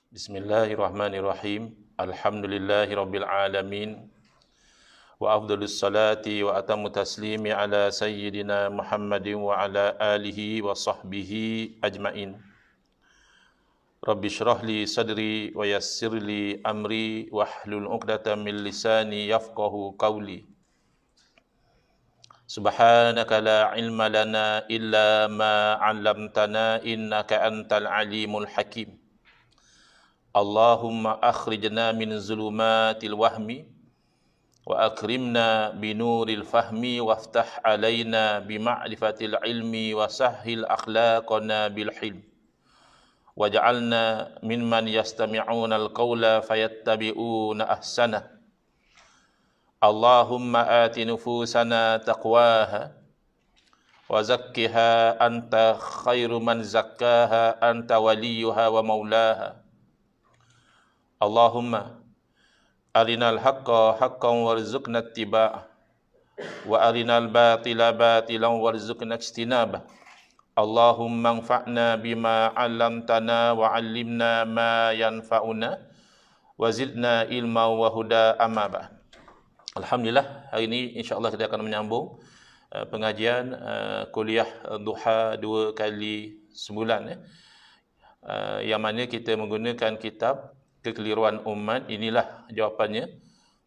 Bismillahirrahmanirrahim. Alhamdulillahirabbil alamin. Wa afdhalus salati wa atammu taslimi ala sayyidina Muhammadin wa ala alihi wa sahbihi ajmain. Rabbi shrah li sadri wa yassir li amri wahlul 'uqdatam min lisani yafqahu qawli. Subhanaka la ilma lana illa ma 'allamtana innaka antal alimul hakim. Allahumma akhrijna min zulumatil wahmi wa akrimna binuril fahmi waftah alaina bima'rifatil ilmi wa sahhil akhlaqana bil hilm waj'alna mimman yastami'una al-qawla fayattabi'una ahsanah. Allahumma ati nufusana taqwaha wa zakkiha anta khairu man zakkaha anta waliyuha wa maulaha. Allahumma arinal haqqa haqqan warzuqna ittiba'ah wa arinal batila batilan warzuqna ijtinabah. Allahumma anfa'na bima 'allamtana wa 'allimna ma yanfa'una wa zidna ilma wa huda amma ba'd. Alhamdulillah, hari ini insya-Allah kita akan menyambung pengajian kuliah duha 2 kali sebulan yang mana kita menggunakan kitab Kekeliruan Umat. Inilah jawapannya,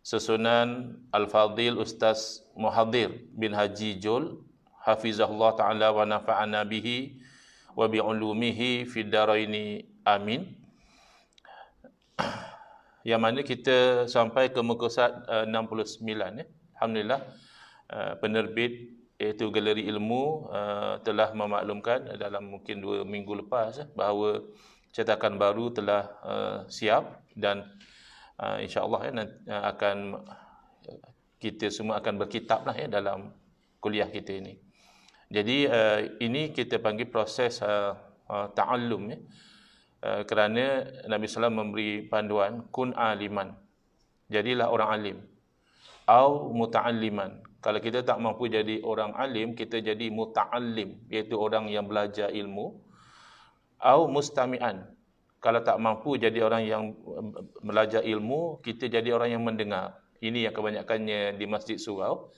susunan Al-Fadhil Ustaz Muhadhir bin Haji Jol hafizahullah ta'ala wa nafa'ana bihi wa bi'ulumihi fid daraini amin. Yang mana kita sampai ke muka surat 69 Alhamdulillah, penerbit iaitu Galeri Ilmu telah memaklumkan dalam mungkin 2 minggu lepas bahawa cetakan baru telah siap dan insya-Allah akan kita semua akan berkitablah dalam kuliah kita ini. Jadi ini kita panggil proses ta'allum kerana Nabi SAW memberi panduan kun aliman. Jadilah orang alim. Au muta'alliman. Kalau kita tak mampu jadi orang alim, kita jadi muta'allim, iaitu orang yang belajar ilmu. Au mustami'an. Kalau tak mampu jadi orang yang belajar ilmu, kita jadi orang yang mendengar. Ini yang kebanyakannya di Masjid Surau.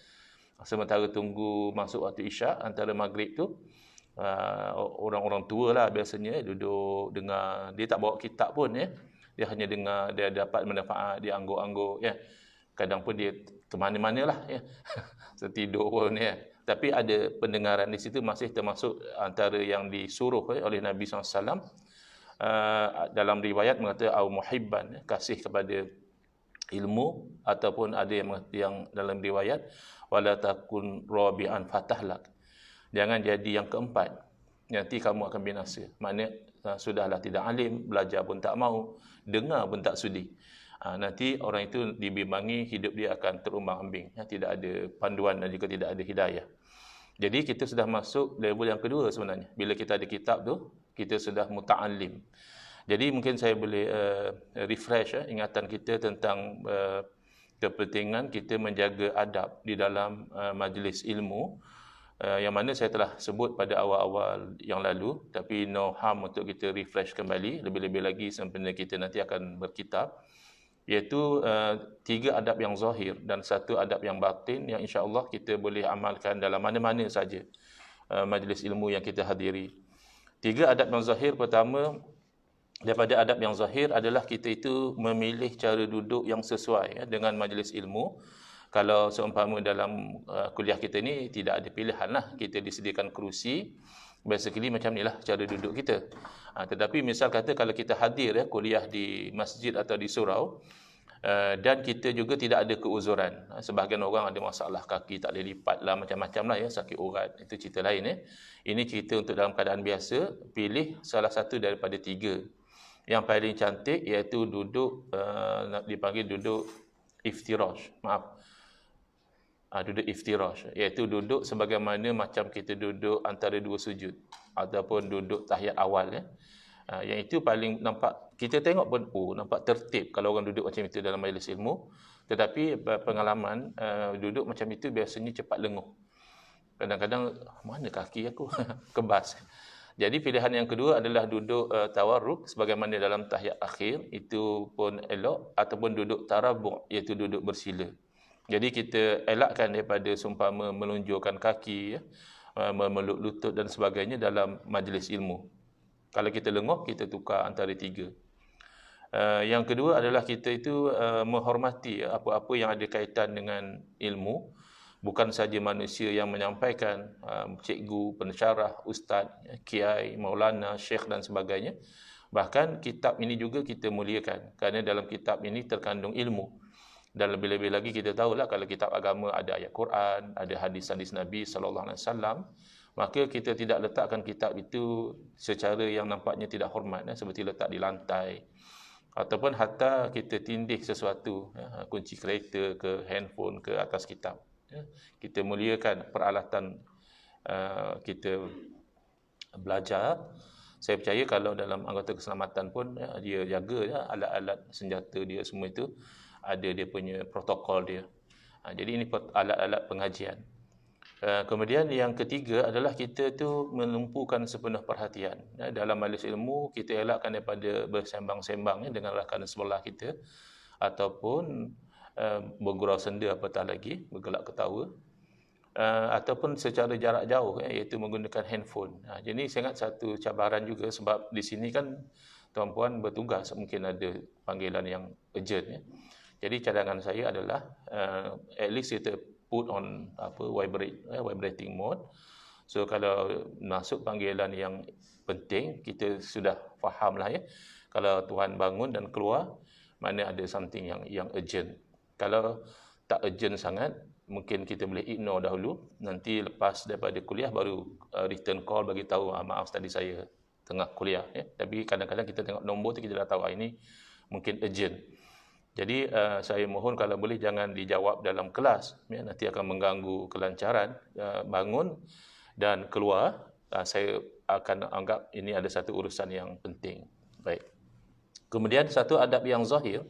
Sementara tunggu masuk waktu Isyak, antara maghrib tu, orang-orang tua lah biasanya duduk dengar. Dia tak bawa kitab pun Dia hanya dengar, dia dapat manfaat, dia angguk-angguk Kadang pun dia ke mana-mana lah Setidur pun Tapi ada pendengaran di situ, masih termasuk antara yang disuruh oleh Nabi SAW. Dalam riwayat mengatakan au muhibban, kasih kepada ilmu, ataupun ada yang dalam riwayat wala takun rabi'an fatahlak, jangan jadi yang keempat, nanti kamu akan binasa. Maknanya sudahlah tidak alim, belajar pun tak mau, dengar pun tak sudi. Nanti orang itu dibimbangi, hidup dia akan terumbang-ambing, tidak ada panduan dan juga tidak ada hidayah. Jadi kita sudah masuk level yang kedua sebenarnya. Bila kita ada kitab tu, kita sudah muta'allim. Jadi mungkin saya boleh refresh ingatan kita tentang kepentingan kita menjaga adab di dalam majlis ilmu, yang mana saya telah sebut pada awal-awal yang lalu, tapi no harm untuk kita refresh kembali, lebih-lebih lagi sempena kita nanti akan berkitab, iaitu 3 adab yang zahir dan 1 adab yang batin yang insya-Allah kita boleh amalkan dalam mana-mana saja majlis ilmu yang kita hadiri. 3 adab yang zahir. Pertama, daripada adab yang zahir adalah kita itu memilih cara duduk yang sesuai dengan majlis ilmu. Kalau seumpama dalam kuliah kita ni tidak ada pilihan lah, kita disediakan kerusi, basically macam ni lah cara duduk kita. Tetapi misal kata kalau kita hadir kuliah di masjid atau di surau, dan kita juga tidak ada keuzuran. Sebahagian orang ada masalah kaki tak boleh lipat lah, macam-macam lah sakit urat, itu cerita lain Ini cerita untuk dalam keadaan biasa. Pilih salah satu daripada 3. Yang paling cantik iaitu duduk, dipanggil duduk iftirash. Duduk iftirash, iaitu duduk sebagaimana macam kita duduk antara 2 sujud ataupun duduk tahiyat awal Yang itu paling nampak, kita tengok pun nampak tertib kalau orang duduk macam itu dalam majlis ilmu. Tetapi pengalaman duduk macam itu biasanya cepat lenguh. Kadang-kadang mana kaki aku kebas. Jadi pilihan yang kedua adalah duduk tawarruk sebagaimana dalam tahiyat akhir, itu pun elok, ataupun duduk tarabu' iaitu duduk bersila. Jadi kita elakkan daripada seumpama melunjurkan kaki, memeluk lutut dan sebagainya dalam majlis ilmu. Kalau kita lenguh, kita tukar antara tiga. Yang kedua adalah kita itu menghormati apa-apa yang ada kaitan dengan ilmu, bukan saja manusia yang menyampaikan, cikgu, pensyarah, ustaz, kiai, maulana, syekh dan sebagainya. Bahkan kitab ini juga kita muliakan, kerana dalam kitab ini terkandung ilmu. Dan lebih-lebih lagi kita tahulah kalau kitab agama ada ayat Quran, ada hadis-hadis Nabi SAW, maka kita tidak letakkan kitab itu secara yang nampaknya tidak hormat, seperti letak di lantai, ataupun hatta kita tindih sesuatu, kunci kereta ke handphone ke atas kitab. Kita muliakan peralatan kita belajar. Saya percaya kalau dalam anggota keselamatan pun dia jaga alat-alat senjata dia, semua itu ada dia punya protokol dia. Jadi ini alat-alat pengajian. Kemudian yang ketiga adalah kita tu menumpukan sepenuh perhatian. Dalam majlis ilmu kita elakkan daripada bersembang-sembang dengan rakan sebelah kita, ataupun bergurau senda apatah lagi, bergelak ketawa, ataupun secara jarak jauh, iaitu menggunakan handphone. Jadi saya ingat satu cabaran juga, sebab di sini kan tuan-puan bertugas, mungkin ada panggilan yang urgent. Jadi cadangan saya adalah at least kita put on vibrating mode. So kalau masuk panggilan yang penting, kita sudah fahamlah kalau Tuhan bangun dan keluar, mana ada something yang urgent. Kalau tak urgent sangat, mungkin kita boleh ignore dahulu. Nanti lepas daripada kuliah baru return call bagi tahu, maaf tadi saya tengah kuliah. Tapi kadang-kadang kita tengok nombor tu kita dah tahu ini mungkin urgent. Jadi saya mohon kalau boleh jangan dijawab dalam kelas, nanti akan mengganggu kelancaran bangun dan keluar. Saya akan anggap ini ada satu urusan yang penting. Baik. Kemudian satu adab yang zahir,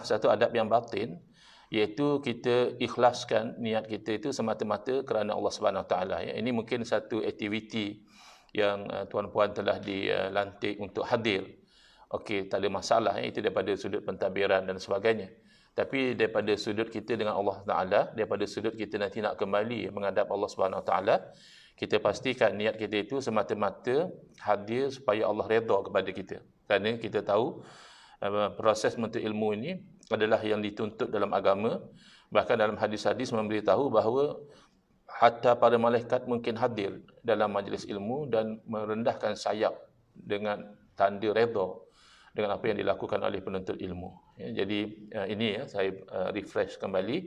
satu adab yang batin, iaitu kita ikhlaskan niat kita itu semata-mata kerana Allah Subhanahu Wa Taala. Ini mungkin satu aktiviti yang tuan-puan telah dilantik untuk hadir. Okey, tak ada masalah, itu daripada sudut pentadbiran dan sebagainya. Tapi daripada sudut kita dengan Allah Taala, daripada sudut kita nanti nak kembali menghadap Allah Subhanahu Taala, kita pastikan niat kita itu semata-mata hadir supaya Allah redha kepada kita. Kerana kita tahu proses menuntut ilmu ini adalah yang dituntut dalam agama. Bahkan dalam hadis-hadis memberitahu bahawa hatta para malaikat mungkin hadir dalam majlis ilmu dan merendahkan sayap dengan tanda redha dengan apa yang dilakukan oleh penuntut ilmu. Jadi ini saya refresh kembali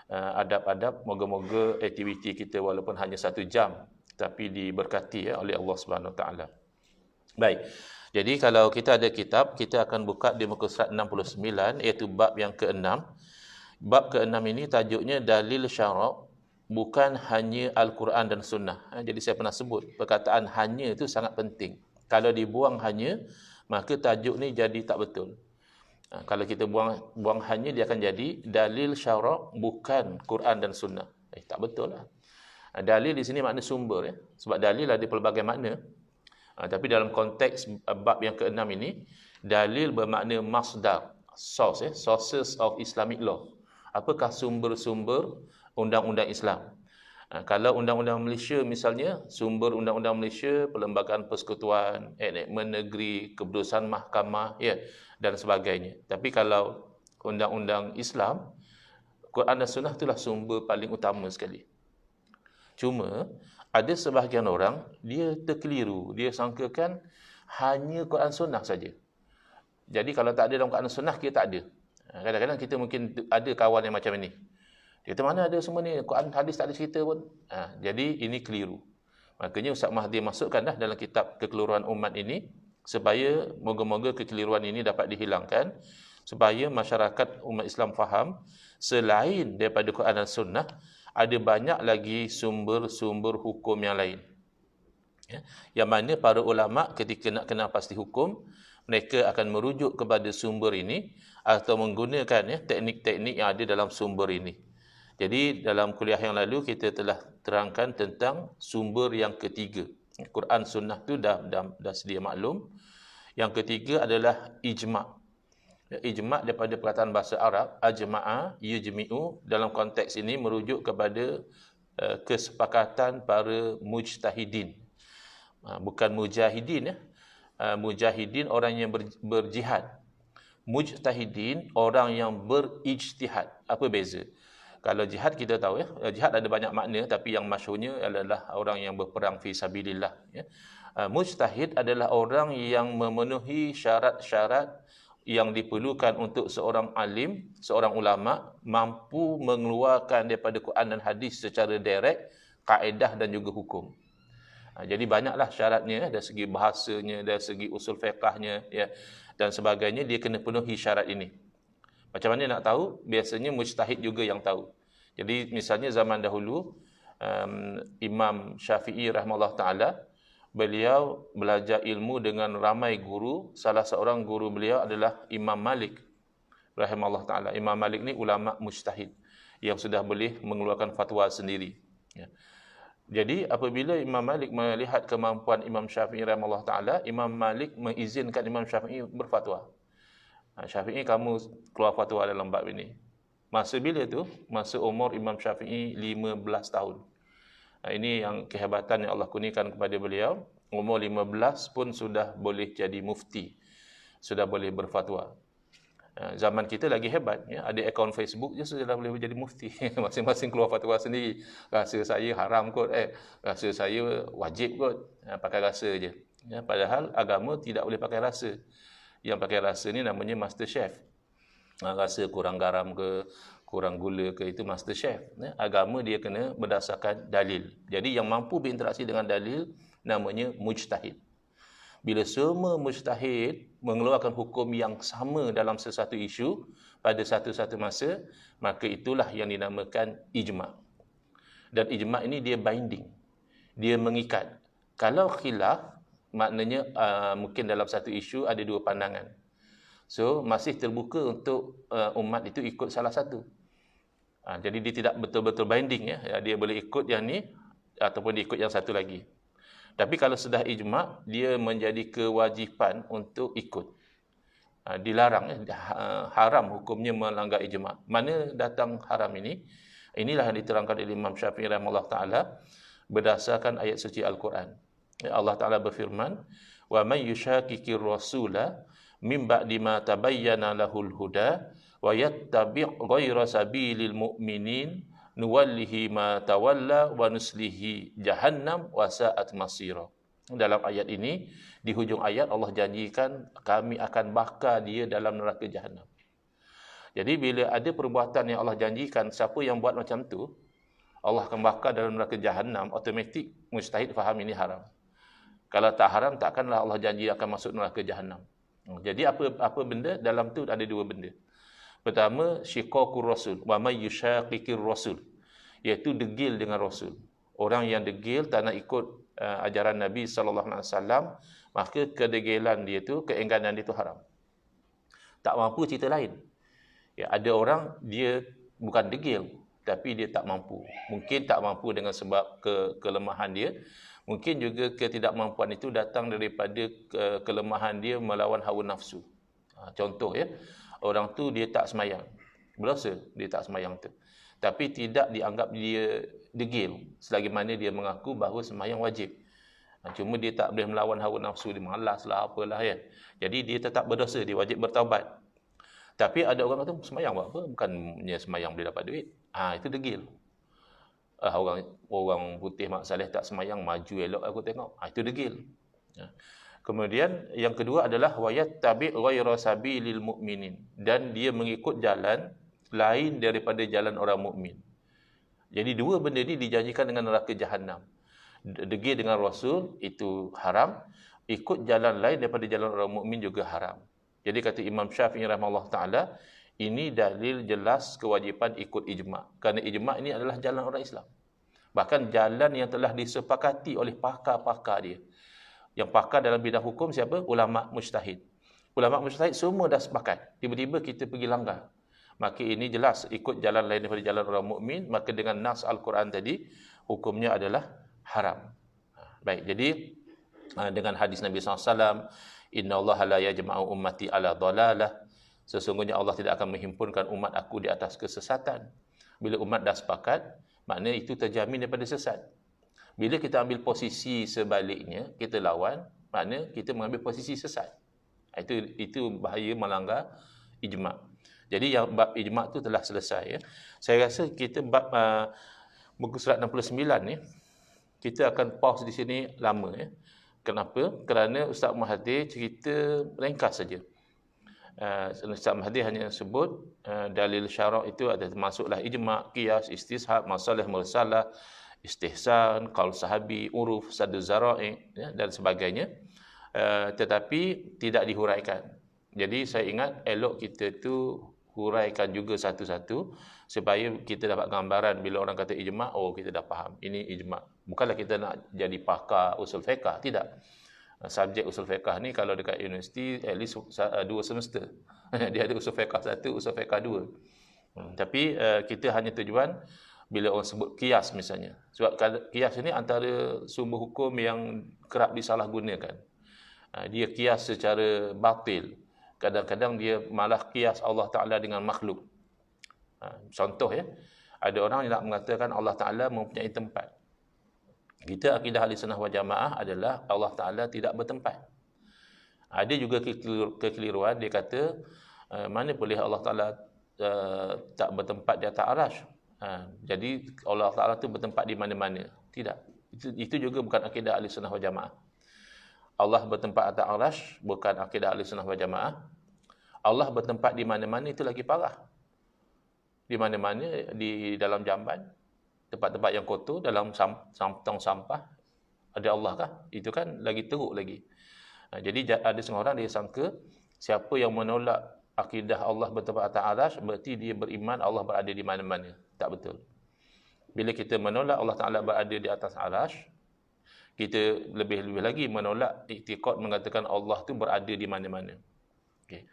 adab-adab. Moga-moga aktiviti kita walaupun hanya 1 jam tapi diberkati oleh Allah Subhanahu Wa Taala. Baik. Jadi kalau kita ada kitab, kita akan buka di muka surat 69, iaitu bab yang ke-6. Bab ke-6 ini tajuknya dalil syarak, bukan hanya Al-Quran dan Sunnah. Jadi saya pernah sebut perkataan hanya itu sangat penting. Kalau dibuang hanya, maka tajuk ni jadi tak betul. Kalau kita buang hanya, dia akan jadi dalil syarak bukan Quran dan Sunnah. Tak betul lah. Dalil di sini makna sumber, sebab dalil ada pelbagai makna. Tapi dalam konteks bab yang ke-6 ini, dalil bermakna masdar, source, sources of Islamic law. Apakah sumber-sumber undang-undang Islam? Kalau undang-undang Malaysia misalnya, sumber undang-undang Malaysia, Perlembagaan Persekutuan, enakmen negeri, keputusan mahkamah, dan sebagainya. Tapi kalau undang-undang Islam, Quran dan Sunnah itulah sumber paling utama sekali. Cuma ada sebahagian orang dia terkeliru, dia sangkakan hanya Quran Sunnah saja. Jadi kalau tak ada dalam Quran Sunnah, kita tak ada. Kadang-kadang kita mungkin ada kawan yang macam ini. Dia kata, mana ada semua ni, Quran hadis tak ada cerita pun. Jadi ini keliru. Makanya Ustaz Mahathir masukkan dah dalam kitab Kekeliruan Umat ini, supaya moga-moga kekeliruan ini dapat dihilangkan, supaya masyarakat umat Islam faham, selain daripada Quran dan Sunnah, ada banyak lagi sumber-sumber hukum yang lain. Yang mana para ulama ketika nak kenal pasti hukum, mereka akan merujuk kepada sumber ini atau menggunakan teknik-teknik yang ada dalam sumber ini. Jadi dalam kuliah yang lalu kita telah terangkan tentang sumber yang ketiga, Quran sunnah tu dah sedia maklum. Yang ketiga adalah ijma'. Ijma' daripada perkataan bahasa Arab, ajma'a, yujmi'u, dalam konteks ini merujuk kepada kesepakatan para mujtahidin. Bukan mujahidin ya. Mujahidin orang yang berjihad. Mujtahidin orang yang berijtihad. Apa beza? Kalau jihad kita tahu ya, jihad ada banyak makna, tapi yang masyhurnya adalah orang yang berperang fi sabilillah ya. Mujtahid adalah orang yang memenuhi syarat-syarat yang diperlukan untuk seorang alim, seorang ulama mampu mengeluarkan daripada Quran dan hadis secara direct kaedah dan juga hukum. Jadi banyaklah syaratnya dari segi bahasanya, dari segi usul fiqahnya ya dan sebagainya, dia kena penuhi syarat ini. Macam mana nak tahu? Biasanya mujtahid juga yang tahu. Jadi misalnya zaman dahulu Imam Syafi'i rahimahullah taala, beliau belajar ilmu dengan ramai guru. Salah seorang guru beliau adalah Imam Malik rahimahullah taala. Imam Malik ni ulama mujtahid yang sudah boleh mengeluarkan fatwa sendiri ya. Jadi apabila Imam Malik melihat kemampuan Imam Syafi'i rahimahullah taala, Imam Malik mengizinkan Imam Syafi'i berfatwa. Syafi'i, kamu keluar fatwa dalam bab ini. Masa bila tu? Masa umur Imam Syafi'i 15 tahun. Ini yang kehebatan yang Allah kurniakan kepada beliau. Umur 15 pun sudah boleh jadi mufti. Sudah boleh berfatwa. Zaman kita lagi hebat ya, ada akaun Facebook je sudah boleh jadi mufti. Masing-masing keluar fatwa sendiri. Rasa saya haram kot, rasa saya wajib kot, pakai rasa je ya, padahal agama tidak boleh pakai rasa. Yang pakai rasa ni namanya master chef. Rasa kurang garam ke, kurang gula ke, itu master chef ya. Agama dia kena berdasarkan dalil. Jadi yang mampu berinteraksi dengan dalil namanya mujtahid. Bila semua mujtahid mengeluarkan hukum yang sama dalam sesuatu isu pada satu-satu masa, maka itulah yang dinamakan ijma'. Dan ijma' ini dia binding. Dia mengikat. Kalau khilaf, maknanya mungkin dalam satu isu ada dua pandangan. So, masih terbuka untuk umat itu ikut salah satu. Jadi dia tidak betul-betul binding ya. Dia boleh ikut yang ni ataupun dia ikut yang satu lagi. Tapi kalau sudah ijma', dia menjadi kewajipan untuk ikut. Dilarang, haram hukumnya melanggar ijma'. Mana datang haram ini? Inilah yang diterangkan oleh Imam Syafi'i rahimahullah taala berdasarkan ayat suci Al-Quran. Allah Taala berfirman, "Wa may yushaqiqir rasula min ba'di ma tabayyana lahul huda wa yattabi' ghayra sabilil mu'minin nuwallihi ma tawalla wa nuslihi jahannam wa sa'at masira." Dalam ayat ini, di hujung ayat Allah janjikan kami akan bakar dia dalam neraka jahannam. Jadi bila ada perbuatan yang Allah janjikan, siapa yang buat macam tu, Allah akan bakar dalam neraka jahannam, automatik mujtahid faham ini haram. Kalau tak haram, takkanlah Allah janji akan masuk neraka jahannam. Jadi apa benda? Dalam tu ada dua benda. Pertama, syiqaqur rasul, wa may yushaqiqir rasul, iaitu degil dengan rasul. Orang yang degil tak nak ikut ajaran Nabi sallallahu alaihi wasallam, maka kedegilan dia tu, keengganan dia tu haram. Tak mampu cerita lain. Ya, ada orang dia bukan degil, tapi dia tak mampu. Mungkin tak mampu dengan sebab kelemahan dia. Mungkin juga ketidakmampuan itu datang daripada kelemahan dia melawan hawa nafsu. Contoh ya, orang tu dia tak semayang. Berdosa dia tak semayang tu. Tapi tidak dianggap dia degil selagi mana dia mengaku bahawa semayang wajib. Cuma dia tak boleh melawan hawa nafsu, dia malaslah apalah ya. Jadi dia tetap berdosa, dia wajib bertaubat. Tapi ada orang kata semayang buat apa? Bukannya semayang boleh dapat duit. Itu degil. Orang putih Mak Saleh tak semayang, maju elok aku tengok. Itu degil. Kemudian yang kedua adalah wayat tabi' ghayra sabilil mu'minin, dan dia mengikut jalan lain daripada jalan orang mukmin. Jadi dua benda ni dijanjikan dengan neraka jahannam. Degil dengan Rasul itu haram, ikut jalan lain daripada jalan orang mukmin juga haram. Jadi kata Imam Syafi'i rahimahullah taala, ini dalil jelas kewajipan ikut ijma'. Kerana ijma' ini adalah jalan orang Islam. Bahkan jalan yang telah disepakati oleh pakar-pakar dia. Yang pakar dalam bidang hukum siapa? Ulama' mujtahid. Ulama' mujtahid semua dah sepakat. Tiba-tiba kita pergi langgar. Maka ini jelas ikut jalan lain daripada jalan orang mukmin. Maka dengan nas Al-Quran tadi, hukumnya adalah haram. Baik, jadi dengan hadis Nabi SAW, Inna Allah la yajma'u ummati ala dhalalah. Sesungguhnya Allah tidak akan menghimpunkan umat aku di atas kesesatan. Bila umat dah sepakat, makna itu terjamin daripada sesat. Bila kita ambil posisi sebaliknya, kita lawan, makna kita mengambil posisi sesat. Itu bahaya melanggar ijma'. Jadi yang bab ijma' tu telah selesai ya. Saya rasa kita bab muka surat 69 ni kita akan pause di sini lama ya. Kenapa? Kerana Ustaz Mahathir cerita ringkas saja. Ustaz Mahathir hanya sebut dalil syarak itu ada termasuklah ijma', qiyas, istishab, masalah mursalah, istihsan, qaul sahabi, uruf, saddu zara'i ya, dan sebagainya. Tetapi tidak dihuraikan. Jadi saya ingat elok kita tu huraikan juga satu-satu supaya kita dapat gambaran bila orang kata ijma', oh kita dah faham ini ijma'. Bukanlah kita nak jadi pakar usul fiqh, tidak. Subjek usul fiqh ni kalau dekat universiti at least 2 semester. Dia ada usul fiqh 1, usul fiqh 2. Tapi kita hanya tujuan bila orang sebut qiyas misalnya. Sebab qiyas ini antara sumber hukum yang kerap disalahgunakan. Dia qiyas secara batil. Kadang-kadang dia malah qiyas Allah Ta'ala dengan makhluk. Contoh ya, ada orang yang nak mengatakan Allah Ta'ala mempunyai tempat. Kita akidah ahli sunnah wal jamaah adalah Allah Ta'ala tidak bertempat. Ada juga kekeliruan, dia kata mana boleh Allah Ta'ala tak bertempat di atas arasy. Jadi Allah Ta'ala tu bertempat di mana-mana. Tidak. Itu juga bukan akidah ahli sunnah wal jamaah. Allah bertempat atas arasy bukan akidah ahli sunnah wal jamaah. Allah bertempat di mana-mana itu lagi parah. Di mana-mana, di dalam jamban, tempat-tempat yang kotor, dalam tong sampah, ada Allah kah? Itu kan lagi teruk lagi. Jadi ada setengah orang dia sangka siapa yang menolak akidah Allah bertempat atas arasy berarti dia beriman Allah berada di mana-mana. Tak betul. Bila kita menolak Allah Ta'ala berada di atas arasy, kita lebih-lebih lagi menolak iktikad mengatakan Allah tu berada di mana-mana. Okey.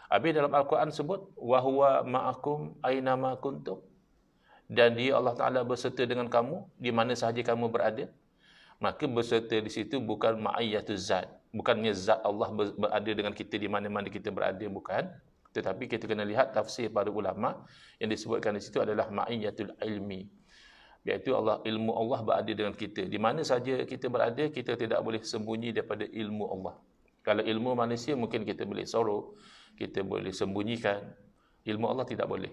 Habis dalam Al-Quran sebut wa huwa ma'akum aina ma kuntum, dan dia Allah Taala berserta dengan kamu di mana sahaja kamu berada. Maka berserta di situ bukan ma'iyatuz zat, bukannya zat Allah berada dengan kita di mana-mana kita berada, bukan. Tetapi kita kena lihat tafsir para ulama yang disebutkan di situ adalah ma'iyatul ilmi. Iaitu ilmu Allah berada dengan kita. Di mana saja kita berada, kita tidak boleh sembunyi daripada ilmu Allah. Kalau ilmu manusia mungkin kita boleh sorok, kita boleh sembunyikan. Ilmu Allah tidak boleh.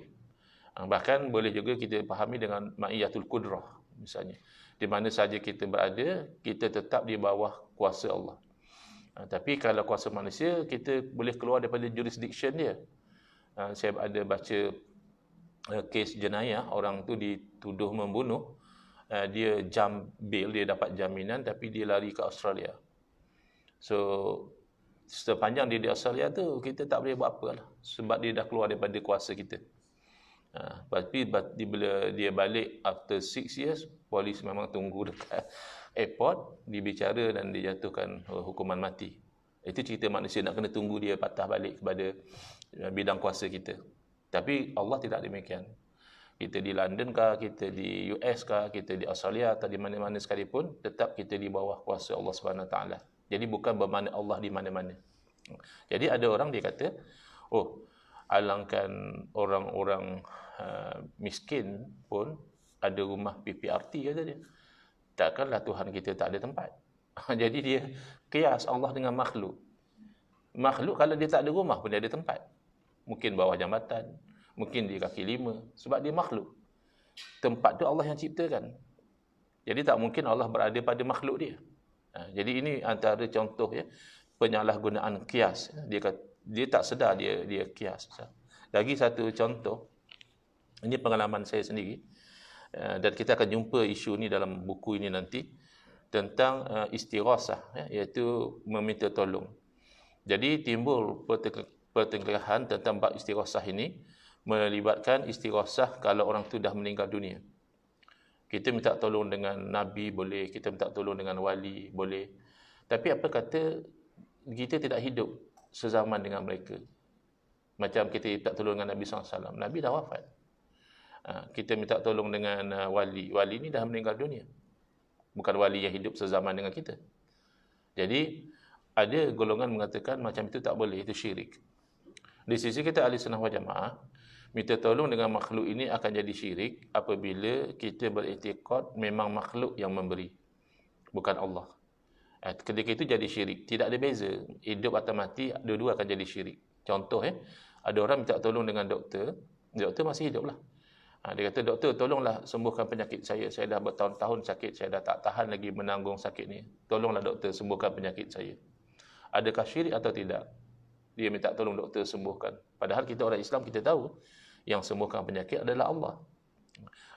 Bahkan boleh juga kita fahami dengan ma'iyatul qudrah misalnya. Di mana saja kita berada, kita tetap di bawah kuasa Allah. Tapi kalau kuasa manusia, kita boleh keluar daripada jurisdiction dia. Saya ada baca kes jenayah, orang tu dituduh membunuh, dia bail, dia dapat jaminan tapi dia lari ke Australia. So sepanjang dia di Australia tu kita tak boleh buat apa lah, sebab dia dah keluar daripada kuasa kita. Tapi bila dia balik after 6 years, polis memang tunggu dekat airport, dibicara dan dijatuhkan hukuman mati. Itu cerita manusia, nak kena tunggu dia patah balik kepada bidang kuasa kita. Tapi Allah tidak demikian. Kita di London kah, kita di US kah, kita di Australia atau di mana-mana sekalipun, tetap kita di bawah kuasa Allah Subhanahu Taala. Jadi bukan bermakna Allah di mana-mana. Jadi ada orang dia kata, oh, alangkan orang-orang miskin pun ada rumah PPRT, kata dia. Takkanlah Tuhan kita tak ada tempat. Jadi dia kias Allah dengan makhluk. Makhluk kalau dia tak ada rumah pun dia ada tempat. Mungkin bawah jambatan, mungkin di kaki 5, sebab dia makhluk. Tempat tu Allah yang ciptakan. Jadi tak mungkin Allah berada pada makhluk dia. Jadi ini antara contoh ya, penyalahgunaan kias. Dia tak sedar dia kias. Lagi satu contoh, ini pengalaman saya sendiri, dan kita akan jumpa isu ni dalam buku ini nanti, tentang istighasah, iaitu meminta tolong. Jadi timbul pertengkaran tentang bab istighasah ini, melibatkan istighasah kalau orang tu dah meninggal dunia. Kita minta tolong dengan Nabi boleh, kita minta tolong dengan wali boleh. Tapi apa kata kita tidak hidup sezaman dengan mereka. Macam kita minta tolong dengan Nabi SAW. Nabi dah wafat. Kita minta tolong dengan wali. Wali ni dah meninggal dunia. bukan wali yang hidup sezaman dengan kita. Jadi ada golongan mengatakan macam itu tak boleh, itu syirik. Di sisi kita ahli sunnah wal jamaah, minta tolong dengan makhluk ini akan jadi syirik apabila kita beriktikad memang makhluk yang memberi, bukan Allah. Ketika itu jadi syirik. Tidak ada beza. Hidup atau mati, dua-dua akan jadi syirik. Contoh, ada orang minta tolong dengan doktor masih hidup lah. Dia kata, doktor tolonglah sembuhkan penyakit saya dah bertahun-tahun sakit, saya dah tak tahan lagi menanggung sakit ni. Tolonglah doktor sembuhkan penyakit saya. Adakah syirik atau tidak? Dia minta tolong doktor sembuhkan. Padahal kita orang Islam, kita tahu yang sembuhkan penyakit adalah Allah.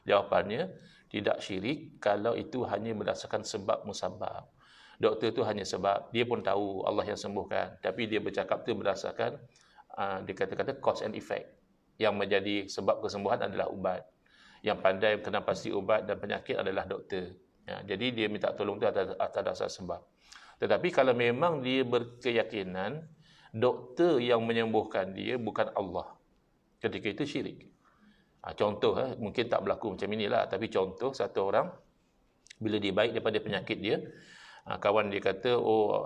Jawapannya, tidak syirik kalau itu hanya berdasarkan sebab musabab. Doktor tu hanya sebab, dia pun tahu Allah yang sembuhkan, tapi dia bercakap tu berdasarkan dia kata-kata cause and effect. Yang menjadi sebab kesembuhan adalah ubat. Yang pandai kena pasti ubat dan penyakit adalah doktor. Jadi dia minta tolong tu atas dasar sebab. Tetapi kalau memang dia berkeyakinan doktor yang menyembuhkan dia bukan Allah, ketika itu syirik. Contoh, mungkin tak berlaku macam inilah, tapi contoh, satu orang bila dia baik daripada penyakit dia, kawan dia kata, oh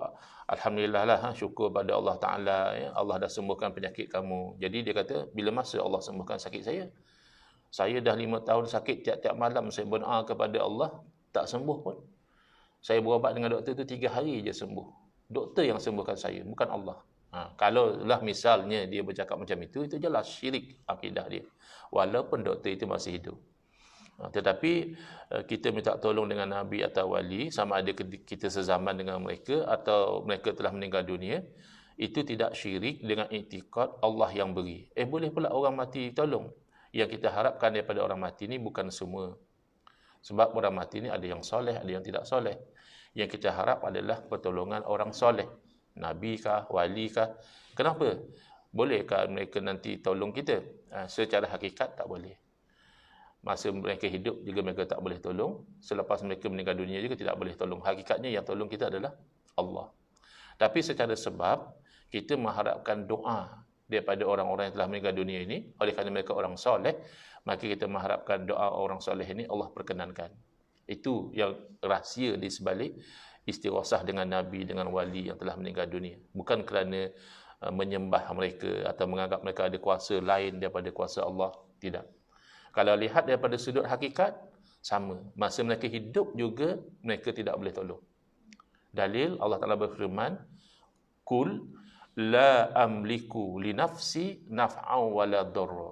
alhamdulillah lah, syukur pada Allah Ta'ala, Allah dah sembuhkan penyakit kamu. Jadi dia kata, bila masa Allah sembuhkan sakit saya? Saya dah 5 tahun sakit, tiap-tiap malam saya berdoa kepada Allah, tak sembuh pun. Saya berubat dengan doktor tu 3 hari je sembuh. Doktor yang sembuhkan saya, bukan Allah. Kalau lah misalnya dia bercakap macam itu jelas syirik akidah dia. Walaupun doktor itu masih hidup. Tetapi kita minta tolong dengan Nabi atau wali, sama ada kita sezaman dengan mereka atau mereka telah meninggal dunia, itu tidak syirik dengan iktikad Allah yang beri. Boleh pula orang mati tolong. Yang kita harapkan daripada orang mati ni bukan semua. Sebab orang mati ni ada yang soleh, ada yang tidak soleh. Yang kita harap adalah pertolongan orang soleh. Nabi kah, wali kah? Kenapa? Bolehkah mereka nanti tolong kita? Secara hakikat tak boleh. Masa mereka hidup juga mereka tak boleh tolong. Selepas mereka meninggal dunia juga tidak boleh tolong. Hakikatnya yang tolong kita adalah Allah. Tapi secara sebab, kita mengharapkan doa daripada orang-orang yang telah meninggal dunia ini. Oleh kerana mereka orang soleh, maka kita mengharapkan doa orang soleh ini Allah perkenankan. Itu yang rahsia di sebalik istighosah dengan Nabi, dengan wali yang telah meninggal dunia. Bukan kerana menyembah mereka atau menganggap mereka ada kuasa lain daripada kuasa Allah. Tidak. Kalau lihat daripada sudut hakikat, sama. Masa mereka hidup juga, mereka tidak boleh tolong. Dalil, Allah Ta'ala berfirman, Kul la amliku li nafsi naf'an wa la darra.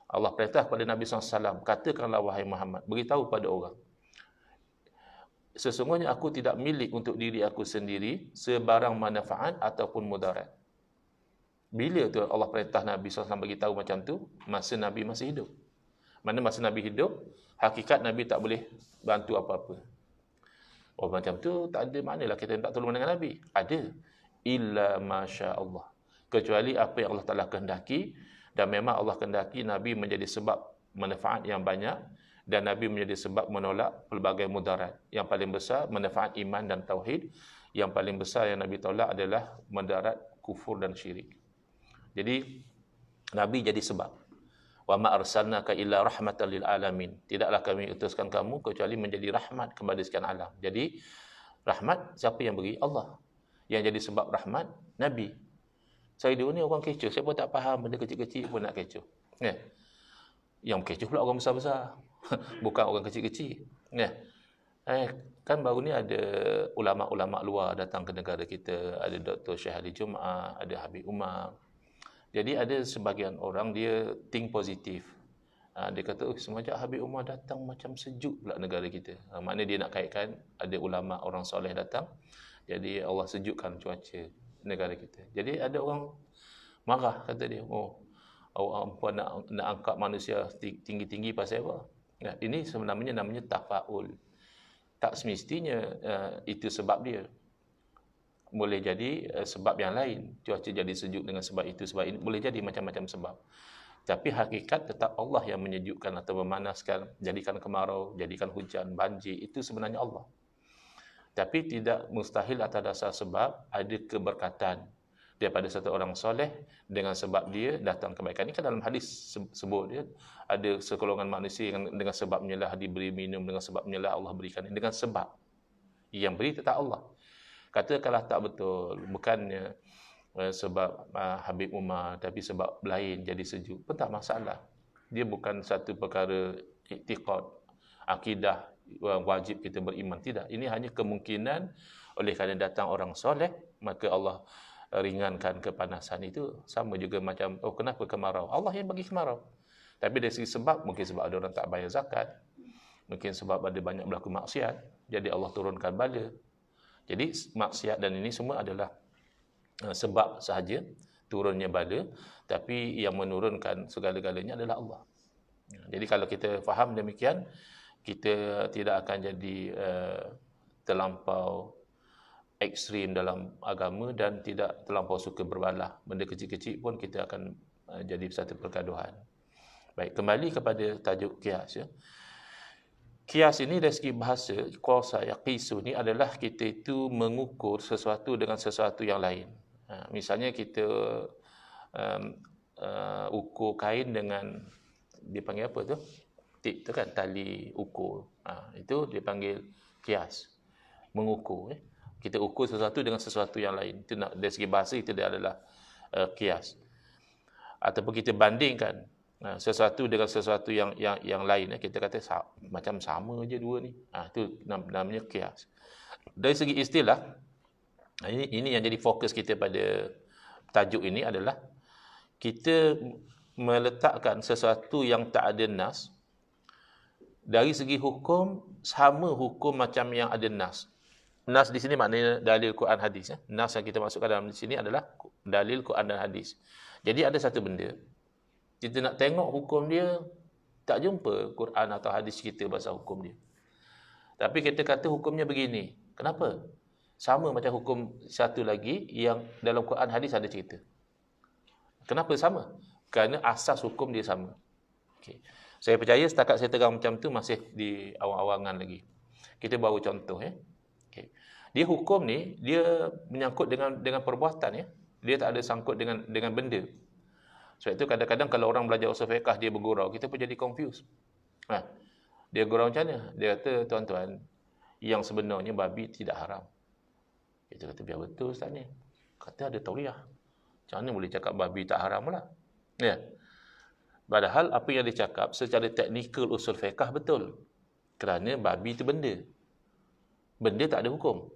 Allah perintah kepada Nabi SAW, katakanlah wahai Muhammad, beritahu pada orang, sesungguhnya aku tidak milik untuk diri aku sendiri sebarang manfaat ataupun mudarat. Bila tu Allah perintah Nabi SAW beritahu macam tu? Masa Nabi masih hidup. Mana masa Nabi hidup, hakikat Nabi tak boleh bantu apa-apa. Oh macam tu, tak ada maknalah kita minta tolong dengan Nabi. Ada. Illa masya Allah. Kecuali apa yang Allah Ta'ala kehendaki, dan memang Allah kehendaki Nabi menjadi sebab manfaat yang banyak, dan Nabi menjadi sebab menolak pelbagai mudarat. Yang paling besar, manfaat iman dan tauhid. Yang paling besar yang Nabi tolak adalah mudarat kufur dan syirik. Jadi, Nabi jadi sebab. Wa ma arsalnaka illa rahmatan lil alamin. Tidaklah kami utuskan kamu kecuali menjadi rahmat kepada sekian alam. Jadi rahmat siapa yang beri? Allah. Yang jadi sebab rahmat Nabi. Saya dulu ni orang kecoh, saya pun tak faham benda kecil-kecil pun nak kecoh. Yang kecoh pula orang besar-besar. Bukan orang kecil-kecil. Kan baru ni ada ulama-ulama luar datang ke negara kita, ada Dr. Syekh Ali Jumaah, ada Habib Umar. Jadi ada sebahagian orang dia think positif. Dia kata, semenjak Habib Umar datang macam sejuk pula negara kita. Maknanya dia nak kaitkan ada ulama orang soleh datang. Jadi Allah sejukkan cuaca negara kita. Jadi ada orang marah kata dia, apa nak angkat manusia tinggi-tinggi pasal apa? Ini sebenarnya namanya tafaul. Tak semestinya itu sebab dia. Boleh jadi sebab yang lain. Cuaca jadi sejuk dengan sebab itu, sebab ini. Boleh jadi macam-macam sebab. Tapi hakikat tetap Allah yang menyejukkan atau memanaskan, jadikan kemarau, jadikan hujan, banjir. Itu sebenarnya Allah. Tapi tidak mustahil atas dasar sebab ada keberkatan. daripada satu orang soleh dengan sebab dia datang kebaikan. Ini kan dalam hadis sebut dia ada sekolongan manusia yang dengan sebabnya lah diberi minum, dengan sebabnya lah Allah berikan, dengan sebab yang beri tetap Allah. Katakanlah tak betul, bukannya sebab Habib Umar, tapi sebab lain jadi sejuk, pun tak masalah. Dia bukan satu perkara iktiqad, akidah wajib kita beriman, tidak. Ini hanya kemungkinan oleh kerana datang orang soleh, maka Allah ringankan kepanasan itu. Sama juga macam, kenapa kemarau? Allah yang bagi kemarau. Tapi dari segi sebab, mungkin sebab ada orang tak bayar zakat, mungkin sebab ada banyak berlaku maksiat, jadi Allah turunkan bala. Jadi maksiat dan ini semua adalah sebab sahaja turunnya bala, tapi yang menurunkan segala-galanya adalah Allah. Jadi kalau kita faham demikian, kita tidak akan jadi terlampau ekstrim dalam agama dan tidak terlampau suka berbalah. Benda kecil-kecil pun kita akan jadi satu pergaduhan. Baik, kembali kepada tajuk qiyas, ya. Qiyas ini dari segi bahasa, qasa yaqisu ni adalah kita itu mengukur sesuatu dengan sesuatu yang lain. Misalnya kita ukur kain dengan, dia panggil apa tu? Tip tu kan, tali ukur. Itu dia panggil qiyas. Mengukur. Kita ukur sesuatu dengan sesuatu yang lain. Itu dari segi bahasa itu dia adalah qiyas. Ataupun kita bandingkan sesuatu dengan sesuatu yang lain, kita kata macam sama je dua ni. Itu namanya qiyas. Dari segi istilah, ini yang jadi fokus kita pada tajuk ini adalah kita meletakkan sesuatu yang tak ada nas. Dari segi hukum, sama hukum macam yang ada nas. Nas di sini maknanya dalil Quran hadis. Nas yang kita masukkan dalam sini adalah dalil Quran dan hadis. Jadi ada satu benda, kita nak tengok hukum dia, tak jumpa Quran atau hadis kita pasal hukum dia. Tapi kita kata hukumnya begini. Kenapa? Sama macam hukum satu lagi yang dalam Quran hadis ada cerita. Kenapa sama? Kerana asas hukum dia sama. Okay. Saya percaya setakat saya terang macam tu masih di awang-awangan lagi. Kita baru contoh. Okay. Dia hukum ni, dia menyangkut dengan perbuatan. Dia tak ada sangkut dengan benda. Sebab itu kadang-kadang kalau orang belajar usul fiqh, dia bergurau, kita pun jadi confused. Dia gurau macam mana? Dia kata, tuan-tuan, yang sebenarnya babi tidak haram. Kita kata, biar betul Ustaz ni. Kata ada tauriah. Macam mana boleh cakap babi tak haram pula? Ya. Padahal apa yang dia cakap secara teknikal usul fiqh betul. Kerana babi itu benda. Benda tak ada hukum.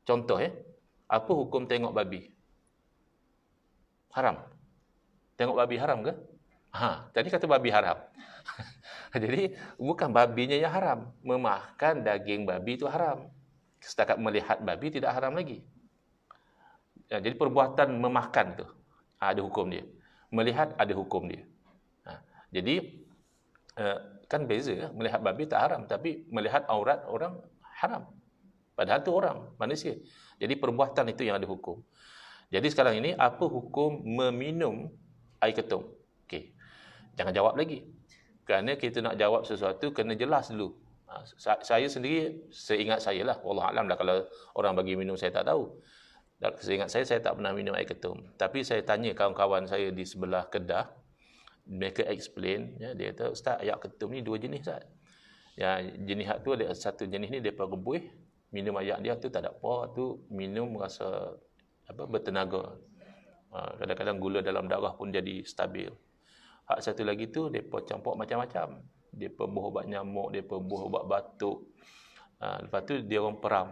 Contoh, apa hukum tengok babi? Haram. Tengok babi haram ke? Tadi kata babi haram. Jadi, bukan babinya yang haram. Memakan daging babi itu haram. Setakat melihat babi tidak haram lagi. Jadi, perbuatan memakan tu ada hukum dia. Melihat ada hukum dia. Jadi, kan beza. Melihat babi tak haram. Tapi, melihat aurat orang haram. Padahal tu orang, manusia. Jadi, perbuatan itu yang ada hukum. Jadi, sekarang ini, apa hukum meminum air ketum? Okey. Jangan jawab lagi. Kerana kita nak jawab sesuatu kena jelas dulu. Saya sendiri, seingat saya lah, wallahualam lah, kalau orang bagi minum saya tak tahu. Seingat saya tak pernah minum air ketum. Tapi saya tanya kawan-kawan saya di sebelah Kedah, mereka explain, dia kata, Ustaz, air ketum ni dua jenis, Ustaz. Jenis tu ada satu jenis ni depa rebuih, minum air dia tu tak ada apa, tu minum rasa bertenaga. Kadang-kadang gula dalam darah pun jadi stabil. Hak satu lagi tu, mereka campur macam-macam. Mereka buah ubat nyamuk, mereka buah ubat batuk. Lepas tu, dia orang peram.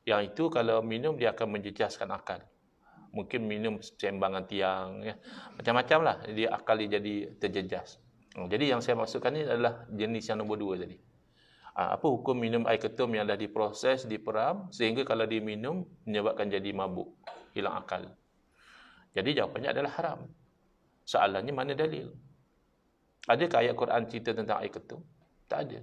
Yang itu, kalau minum, dia akan menjejaskan akal. Mungkin minum sembangan tiang. Macam-macam lah, dia akal dia jadi terjejas. Jadi, yang saya maksudkan ni adalah jenis yang nombor 2 tadi. Apa hukum minum air ketum yang dah diproses, diperam, sehingga kalau diminum, menyebabkan jadi mabuk, hilang akal. Jadi jawapannya adalah haram. Soalannya mana dalil? Adakah ayat Quran cerita tentang air ketum? Tak ada.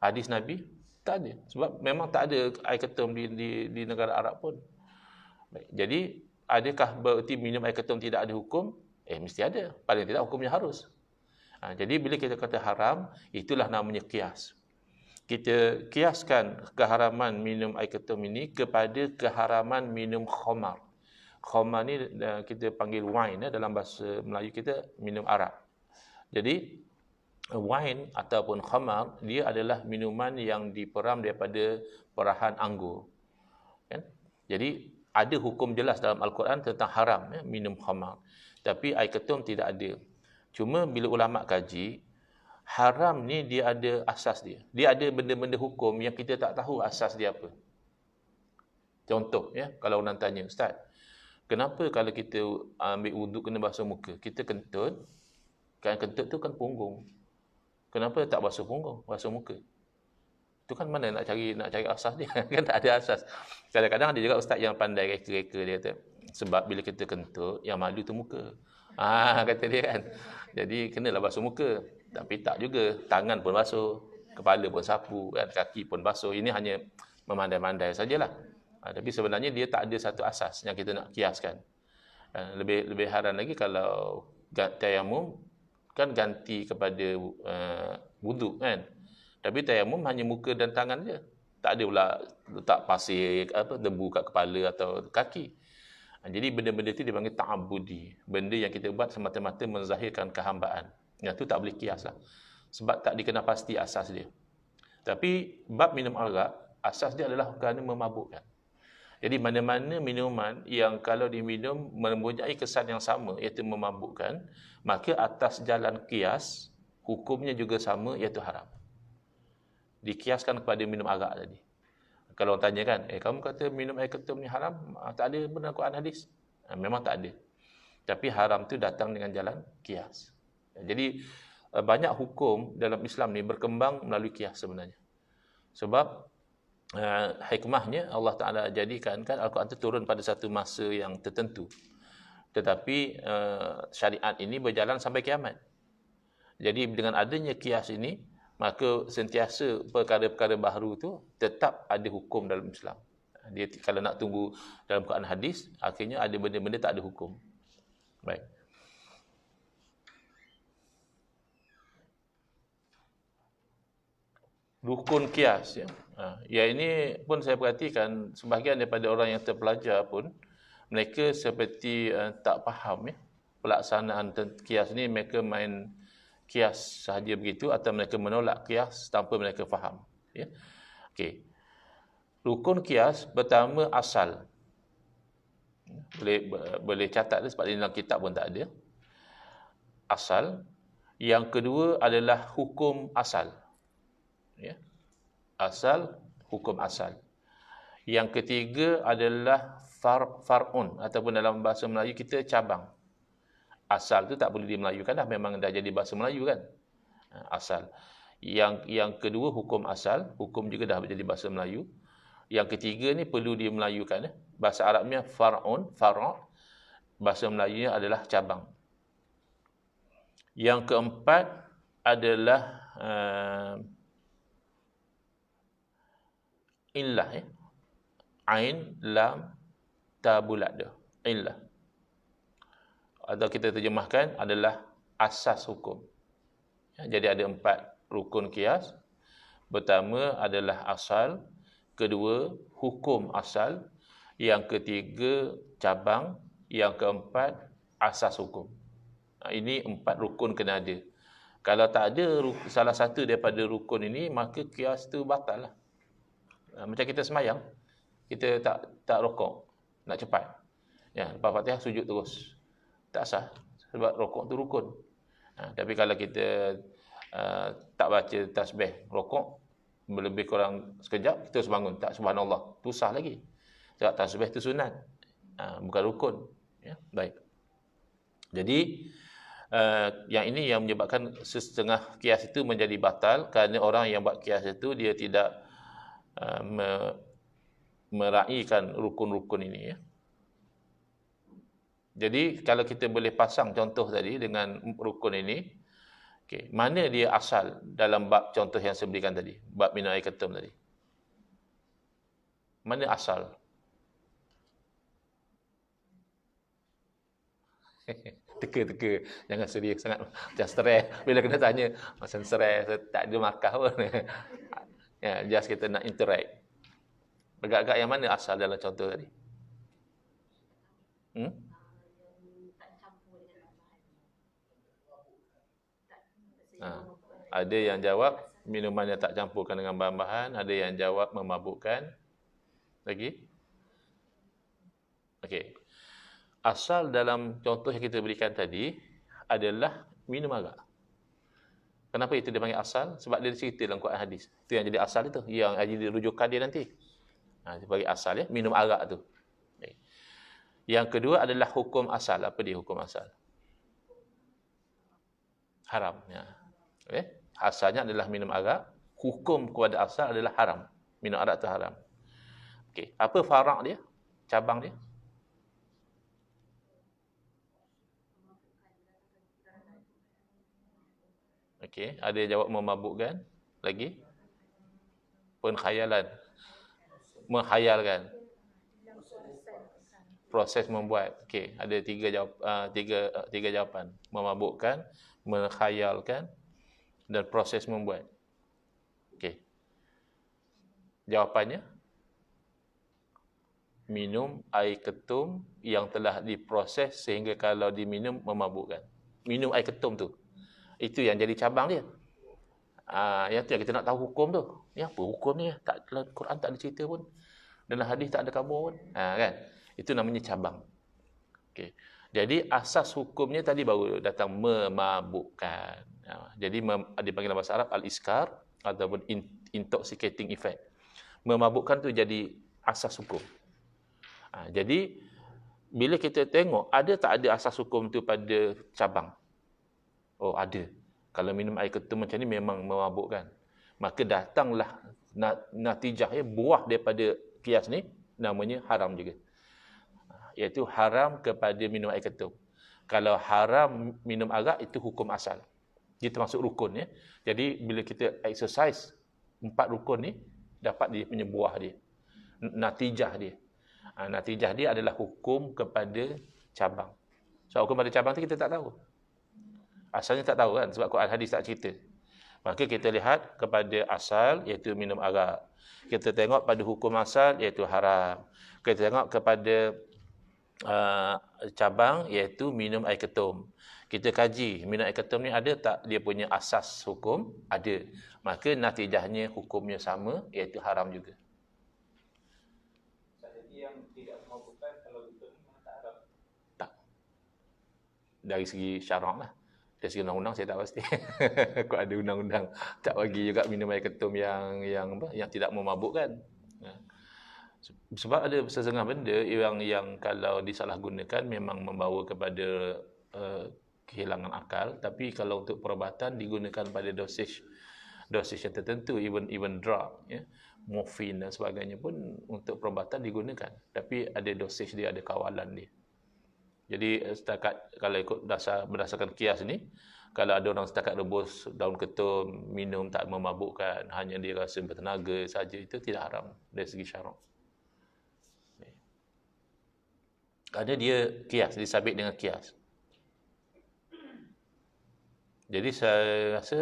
Hadis Nabi? Tak ada. Sebab memang tak ada air ketum di negara Arab pun. Baik. Jadi, adakah berarti minum air ketum tidak ada hukum? Mesti ada. Paling tidak hukumnya harus. Jadi, bila kita kata haram, itulah namanya qiyas. Kita kiaskan keharaman minum air ketum ini kepada keharaman minum khamar. Khamar ni kita panggil wine dalam bahasa Melayu kita minum arak. Jadi wine ataupun khamar dia adalah minuman yang diperam daripada perahan anggur. Kan? Jadi ada hukum jelas dalam Al-Quran tentang haram minum khamar. Tapi air ketum tidak ada. Cuma bila ulama kaji, haram ni dia ada asas dia. Dia ada benda-benda hukum yang kita tak tahu asas dia apa. Contoh kalau orang tanya, "Ustaz, kenapa kalau kita ambil wuduk kena basuh muka? Kita kentut, kan kentut tu kan punggung. Kenapa tak basuh punggung, basuh muka?" Itu kan mana nak cari asas dia. Kan tak ada asas. Kadang-kadang ada juga ustaz yang pandai reka-reka, dia kata, sebab bila kita kentut, yang malu tu muka. Kata dia kan. Jadi kenalah basuh muka. Tapi tak juga. Tangan pun basuh, kepala pun sapu, kan, kaki pun basuh. Ini hanya memandai-mandai sajalah. Tapi sebenarnya dia tak ada satu asas yang kita nak kiaskan. Lebih haram lagi kalau tayamum kan ganti kepada wuduk kan. Tapi tayamum hanya muka dan tangan je. Tak ada pula letak pasir debu kat kepala atau kaki. Jadi benda-benda itu dipanggil ta'abudi. Benda yang kita buat semata-mata menzahirkan kehambaan. Yang tu tak boleh kias lah. Sebab tak dikenal pasti asas dia. Tapi bab minum arak, asas dia adalah kerana memabukkan. Jadi mana-mana minuman yang kalau diminum mempunyai kesan yang sama, iaitu memabukkan, maka atas jalan kias, hukumnya juga sama, iaitu haram. Dikiaskan kepada minum arak tadi. Kalau orang tanya kan, kamu kata minum air ketum ni haram? Tak ada benar Quran hadis. Memang tak ada. Tapi haram tu datang dengan jalan kias. Jadi banyak hukum dalam Islam ni berkembang melalui kias sebenarnya. Sebab hikmahnya Allah Ta'ala jadikan kan Al-Quran itu turun pada satu masa yang tertentu. Tetapi syariat ini berjalan sampai kiamat. Jadi dengan adanya kias ini, maka sentiasa perkara-perkara baharu tu tetap ada hukum dalam Islam. Dia kalau nak tunggu dalam Quran hadis, akhirnya ada benda-benda tak ada hukum. Baik. Rukun kias ya ini pun saya perhatikan sebahagian daripada orang yang terpelajar pun mereka seperti tak faham pelaksanaan kias ni. Mereka main kias sahaja begitu atau mereka menolak kias tanpa mereka faham. Okey. Rukun kias pertama asal. Boleh catat sebab dalam kitab pun tak ada. Asal. Yang kedua adalah hukum asal. Asal, hukum asal. Yang ketiga adalah far'un ataupun dalam bahasa Melayu kita cabang. Asal tu tak boleh dimelayukan dah, memang dah jadi bahasa Melayu kan. Asal. Yang kedua hukum asal, hukum juga dah jadi bahasa Melayu. Yang ketiga ni perlu dimelayukan. Bahasa Arabnya far'un, far'. Bahasa Melayunya adalah cabang. Yang keempat adalah illah. Ain, lam, ta bulat dah. Illah. Atau kita terjemahkan adalah asas hukum. Jadi ada 4 rukun kias. Pertama adalah asal, kedua hukum asal, yang ketiga cabang, yang keempat asas hukum. Ini 4 rukun kena ada. Kalau tak ada salah satu daripada rukun ini, maka kias tu batal lah. Macam kita semayang, kita tak rokok, nak cepat. Lepas Fatihah sujud terus. Tak sah sebab rokok tu rukun. Tapi kalau kita tak baca tasbih rokok lebih kurang sekejap, kita harus bangun, tak subhanallah, tu sah lagi. Sebab tasbih tu sunat, bukan rukun. Baik. Jadi yang ini yang menyebabkan setengah kias itu menjadi batal, kerana orang yang buat kias itu dia tidak meraihkan rukun-rukun ini. Jadi kalau kita boleh pasang contoh tadi dengan rukun ini, mana dia asal dalam bab contoh yang saya berikan tadi, bab minum air ketum tadi? Mana asal? Teka-teka, jangan serius sangat, macam stres bila kena tanya, macam stres, tak ada markah pun. Just kita nak interact. Agak-agak yang mana asal dalam contoh tadi? Hmm? Ada yang jawab minuman yang tak campurkan dengan bahan-bahan, ada yang jawab memabukkan. Lagi? Okey. Asal dalam contoh yang kita berikan tadi adalah minum arak. Kenapa itu dipanggil asal? Sebab dia cerita dalam Quran hadis. Itu yang jadi asal itu, yang jadi rujukan dia nanti. Sebagai asal ya, minum arak tu. Yang kedua adalah hukum asal. Apa dia hukum asal? Haram. Ya. Okay. Asalnya adalah minum arak. Hukum kepada asal adalah haram. Minum arak tu haram. Okay. Apa farak dia? Cabang dia? Okey, ada yang jawab memabukkan. Lagi? Penkhayalan. Menghayalkan. Proses membuat. Okey, ada tiga jawapan. Memabukkan, menghayalkan dan proses membuat. Okey. Jawapannya minum air ketum yang telah diproses sehingga kalau diminum memabukkan. Minum air ketum tu. Itu yang jadi cabang dia. Yang tu yang kita nak tahu hukum tu. Ni apa hukum ni? Tak, dalam Quran tak ada cerita pun. Dalam hadis tak ada khabar pun. Kan? Itu namanya cabang. Okay. Jadi asas hukumnya tadi baru datang memabukkan. Jadi dipanggil dalam bahasa Arab al-iskar ataupun intoxicating effect. Memabukkan tu jadi asas hukum. Jadi bila kita tengok ada tak ada asas hukum tu pada cabang? Oh, ada. Kalau minum air ketum macam ni memang memabukkan. Maka datanglah natijahnya, buah daripada kias ni namanya haram juga. Iaitu haram kepada minum air ketum. Kalau haram minum arak, itu hukum asal. Dia termasuk rukun ya. Jadi bila kita exercise 4 rukun ni, dapat dia punya buah dia. Natijah dia. Natijah dia adalah hukum kepada cabang. So hukum pada cabang tu kita tak tahu. Asalnya tak tahu kan, sebab Quran hadis tak cerita. Maka kita lihat kepada asal, iaitu minum arak. Kita tengok pada hukum asal, iaitu haram. Kita tengok kepada cabang, iaitu minum air ketum. Kita kaji, minum air ketum ni ada tak dia punya asas hukum? Ada. Maka natijahnya hukumnya sama, iaitu haram juga. Jadi yang tidak memabukkan kalau betul ni memang tak haram? Tak. Dari segi syarak lah. Dari segi undang-undang saya tak pasti. Kok ada undang-undang tak bagi juga minum air ketum yang tidak memabukkan. Sebab ada setengah benda yang kalau disalahgunakan memang membawa kepada kehilangan akal, tapi kalau untuk perubatan digunakan pada dosage yang tertentu, even drug ya, morfin dan sebagainya pun untuk perubatan digunakan, tapi ada dosage dia, ada kawalan dia. Jadi setakat kalau ikut berdasarkan kias ni, kalau ada orang setakat rebus daun ketum, minum tak memabukkan, hanya dia rasa bertenaga saja, itu tidak haram dari segi syarak. Kerana dia kias, disabit dengan kias. Jadi saya rasa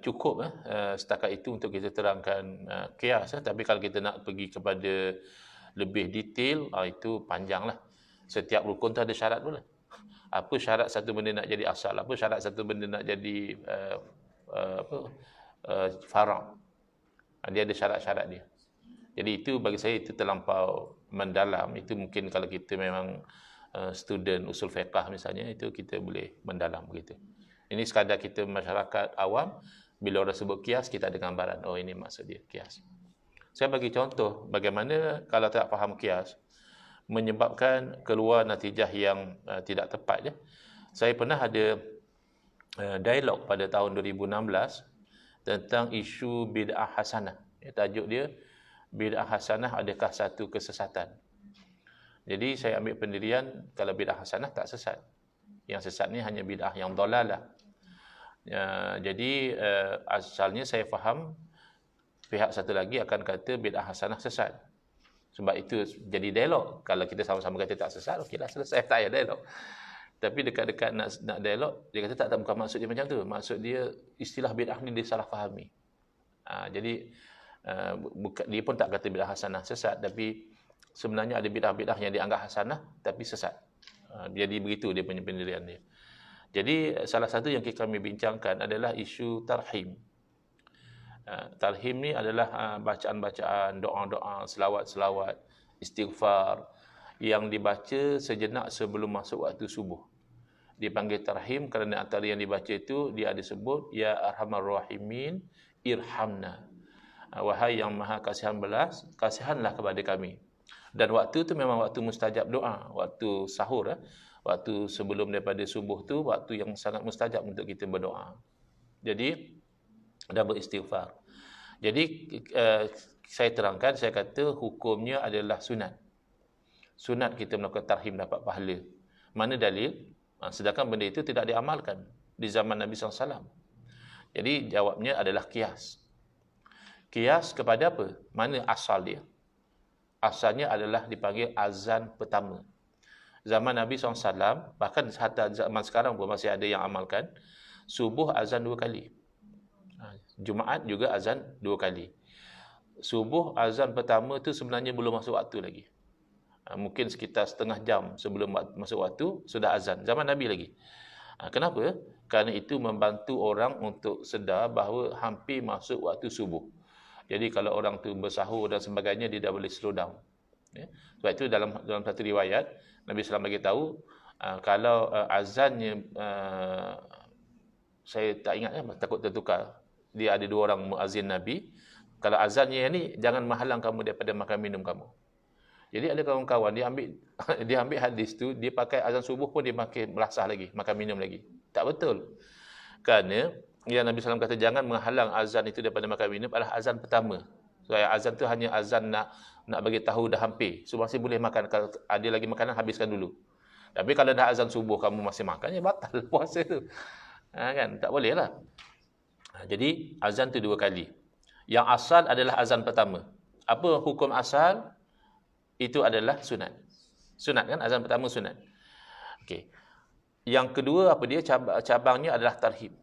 cukup setakat itu untuk kita terangkan kias. Tapi kalau kita nak pergi kepada lebih detail, itu panjang lah. Setiap rukun tu ada syarat pula. Apa syarat satu benda nak jadi asal? Apa syarat satu benda nak jadi farang? Dia ada syarat-syarat dia. Jadi itu bagi saya itu terlampau mendalam. Itu mungkin kalau kita memang student usul fiqah misalnya, itu kita boleh mendalam begitu. Ini sekadar kita masyarakat awam, bila orang sebut kias, kita ada gambaran, oh ini maksud dia kias. Saya bagi contoh bagaimana kalau tak faham kias menyebabkan keluar natijah yang tidak tepat. Saya pernah ada dialog pada tahun 2016 tentang isu bid'ah hasanah. Tajuk dia, bid'ah hasanah adakah satu kesesatan? Jadi saya ambil pendirian kalau bid'ah hasanah tak sesat. Yang sesat ni hanya bid'ah yang dalalah. Jadi asalnya saya faham pihak satu lagi akan kata bid'ah hasanah sesat. Sebab itu jadi dialog. Kalau kita sama-sama kata tak sesat, okeylah selesai, tak payah dialog. Tapi dekat-dekat nak dialog, dia kata tak, bukan maksud dia macam tu. Maksud dia istilah bid'ah ni dia salah fahami. Jadi dia pun tak kata bid'ah hasanah sesat, tapi sebenarnya ada bid'ah-bid'ah yang dianggap hasanah tapi sesat. Jadi begitu dia punya pendirian dia. Jadi salah satu yang kami bincangkan adalah isu tarhim. Tarhim ni adalah bacaan-bacaan, doa-doa, selawat-selawat, istighfar yang dibaca sejenak sebelum masuk waktu subuh. Dipanggil tarhim kerana antara yang dibaca itu dia ada sebut ya arhamar rahimin irhamna. Wahai yang maha kasihan belas, kasihanlah kepada kami. Dan waktu tu memang waktu mustajab doa, waktu sahur, waktu sebelum daripada subuh tu waktu yang sangat mustajab untuk kita berdoa. Jadi dan beristighfar. Jadi saya terangkan, saya kata hukumnya adalah sunat. Sunat kita melakukan tarhim dapat pahala. Mana dalil? Sedangkan benda itu tidak diamalkan di zaman Nabi SAW. Jadi jawabnya adalah qiyas. Qiyas kepada apa? Mana asal dia? Asalnya adalah dipanggil azan pertama. Zaman Nabi SAW, bahkan hatta zaman sekarang pun masih ada yang amalkan, subuh azan 2 kali. Jumaat juga azan 2 kali. Subuh azan pertama tu sebenarnya belum masuk waktu lagi. Mungkin sekitar setengah jam sebelum masuk waktu, sudah azan. Zaman Nabi lagi. Kenapa? Kerana itu membantu orang untuk sedar bahawa hampir masuk waktu subuh. Jadi kalau orang tu bersahur dan sebagainya, dia dah boleh slow down. Ya. Sebab itu dalam satu riwayat, Nabi SAW bagi tahu, kalau azannya, saya tak ingat, takut tertukar. Dia ada 2 orang muazzin Nabi. Kalau azannya ni, jangan menghalang kamu daripada makan minum kamu. Jadi ada kawan-kawan, dia ambil hadis tu, dia pakai azan subuh pun dia makin melasah lagi, makan minum lagi. Tak betul. Kerana yang Nabi SAW kata jangan menghalang azan itu daripada makan minum adalah azan pertama. So, azan tu hanya azan nak bagi tahu dah hampir. So masih boleh makan. Kalau ada lagi makanan, habiskan dulu. Tapi kalau dah azan subuh kamu masih makan, ya batal puasa tu. Kan? Tak boleh lah. Jadi azan tu 2 kali. Yang asal adalah azan pertama. Apa hukum asal? Itu adalah sunat. Sunat kan? Azan pertama sunat. Okey. Yang kedua apa dia? Cabangnya adalah tarhim.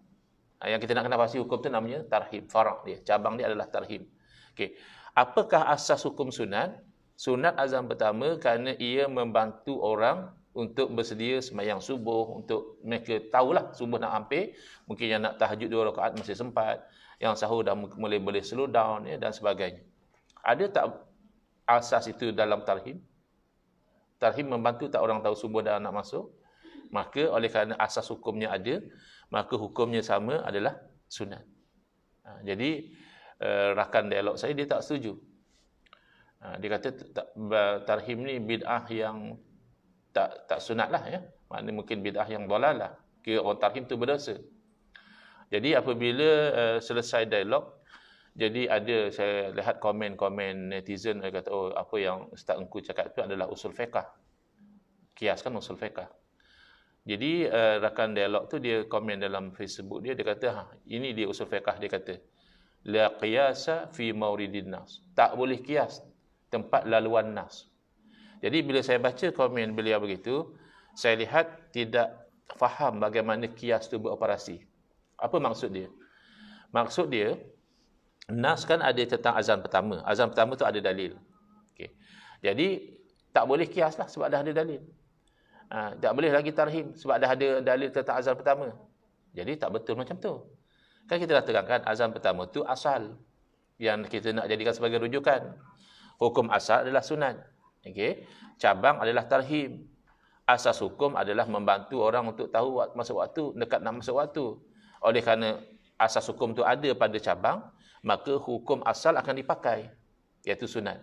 Yang kita nak kena pasti hukum tu namanya tarhim. Faraq dia. Cabang dia adalah tarhim. Okey. Apakah asas hukum sunat? Sunat azan pertama kerana ia membantu orang untuk bersedia sembahyang subuh, untuk mereka tahulah subuh nak hampir, mungkin yang nak tahajud 2 rakaat masih sempat, yang sahur dah mulai boleh slow down, ya, dan sebagainya. Ada tak asas itu dalam tarhim? Tarhim membantu tak orang tahu subuh dah nak masuk? Maka oleh kerana asas hukumnya ada, maka hukumnya sama adalah sunat. Jadi rakan dialog saya dia tak setuju. Dia kata tarhim ni bid'ah yang tak sunat lah, ya. Maknanya mungkin bid'ah yang dalalah. Kira orang tarhim tu berdosa. Jadi apabila selesai dialog, jadi ada saya lihat komen-komen netizen dia kata, oh apa yang Ustaz Engku cakap itu adalah usul fiqh. Kias kan usul fiqh. Jadi rakan dialog tu dia komen dalam Facebook dia kata, ini dia usul fiqh, dia kata la qiyasa fi mauridin nas. Tak boleh kias tempat laluan nas. Jadi bila saya baca komen beliau begitu, saya lihat tidak faham bagaimana kias tu beroperasi. Apa maksud dia? Maksud dia, nas kan ada tentang azan pertama. Azan pertama tu ada dalil. Okay. Jadi tak boleh kias lah sebab dah ada dalil. Tak boleh lagi tarhim sebab dah ada dalil tentang azan pertama. Jadi tak betul macam tu. Kan kita dah terangkan azan pertama tu asal yang kita nak jadikan sebagai rujukan. Hukum asal adalah sunat. Okey. Cabang adalah tarhim. Asas hukum adalah membantu orang untuk tahu masuk waktu, dekat nak masuk waktu. Oleh kerana asas hukum tu ada pada cabang, maka hukum asal akan dipakai, iaitu sunat.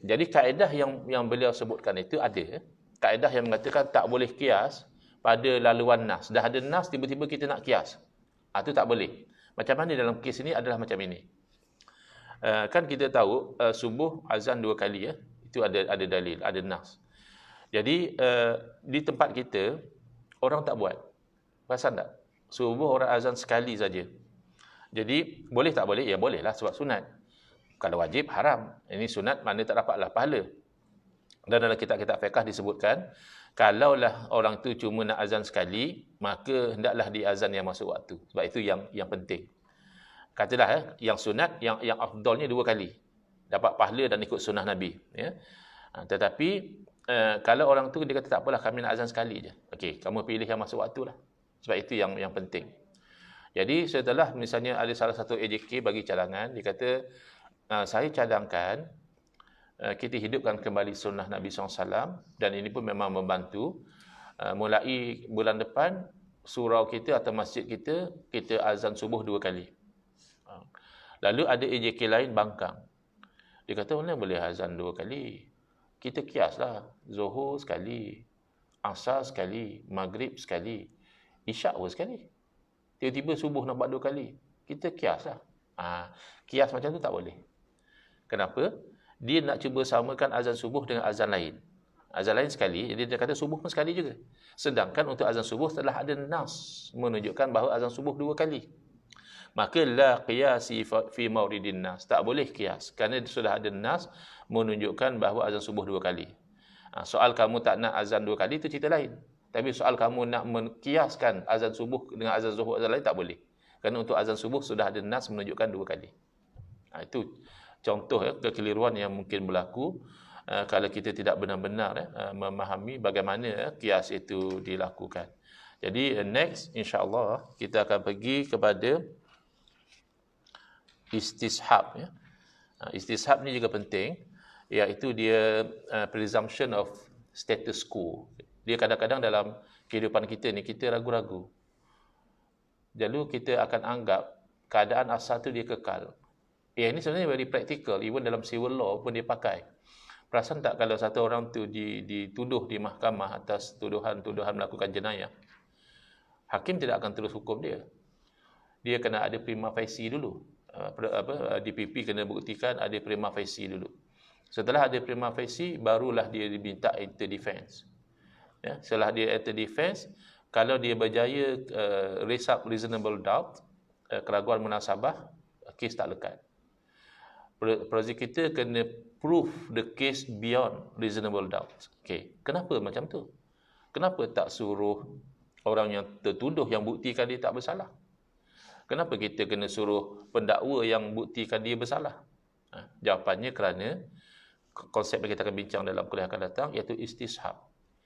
Jadi kaedah yang beliau sebutkan itu ada. Kaedah yang mengatakan tak boleh kias pada laluan nas. Dah ada nas, tiba-tiba kita nak kias. Itu tak boleh. Macam mana dalam kes ini adalah macam ini. Kan kita tahu subuh azan 2 kali, ya. Itu ada dalil, ada nas. Jadi di tempat kita orang tak buat. Perasan tak? Subuh orang azan sekali saja. Jadi boleh tak boleh? Ya boleh lah sebab sunat. Kalau wajib haram. Ini sunat, mana tak dapatlah pahala. Dan dalam kitab-kitab fiqh disebutkan, kalaulah orang tu cuma nak azan sekali, maka hendaklah di azan yang masuk waktu. Sebab itu yang penting. Katalah yang sunat, yang afdalnya 2 kali. dapat pahala dan ikut sunnah Nabi, ya. Tetapi kalau orang tu dia kata tak apalah, kami nak azan sekali je. Okey, kamu pilih yang masuk waktu lah. Sebab itu yang penting. Jadi setelah misalnya ada salah satu AJK bagi cadangan, dia kata saya cadangkan kita hidupkan kembali sunnah Nabi SAW, dan ini pun memang membantu. Mulai bulan depan, surau kita atau masjid kita azan subuh 2 kali. Lalu ada AJK lain bangkang. Dia kata mana boleh azan 2 kali? Kita kiaslah, Zuhur sekali, Asar sekali, Maghrib sekali, Isyak pun sekali. Tiba-tiba subuh nak buat 2 kali. Kita kiaslah. Kias macam tu tak boleh. Kenapa? Dia nak cuba samakan azan subuh dengan azan lain. Azan lain sekali, jadi dia kata subuh pun sekali juga. Sedangkan untuk azan subuh telah ada nas menunjukkan bahawa azan subuh 2 kali. Maka la qiyasi fi mauridin nas. Tak boleh kias kerana sudah ada nas menunjukkan bahawa azan subuh 2 kali. Soal kamu tak nak azan 2 kali itu cerita lain. Tapi soal kamu nak menkiaskan azan subuh dengan azan zuhur azan lain tak boleh. Kerana untuk azan subuh sudah ada nas menunjukkan 2 kali. Itu contoh kekeliruan yang mungkin berlaku kalau kita tidak benar-benar memahami bagaimana kias itu dilakukan. Jadi next insya-Allah kita akan pergi kepada istishab, ya. Istishab ni juga penting, iaitu dia presumption of status quo. Dia kadang-kadang dalam kehidupan kita ni kita ragu-ragu. Lalu kita akan anggap keadaan asal tu dia kekal. Ini sebenarnya very practical, even dalam civil law pun dia pakai. Perasan tak kalau satu orang tu dituduh di mahkamah atas tuduhan melakukan jenayah, hakim tidak akan terus hukum dia. Dia kena ada prima facie dulu. DPP kena buktikan ada prima facie dulu. Setelah ada prima facie, barulah dia diminta enter defense. Ya, setelah dia enter defense, kalau dia berjaya raise up reasonable doubt, keraguan munasabah, kes tak lekat. Prosecutor kena prove the case beyond reasonable doubt. Okay. Kenapa macam tu? Kenapa tak suruh orang yang tertuduh yang buktikan dia tak bersalah? Kenapa kita kena suruh pendakwa yang buktikan dia bersalah? Jawapannya kerana konsep yang kita akan bincang dalam kuliah akan datang, iaitu istishab.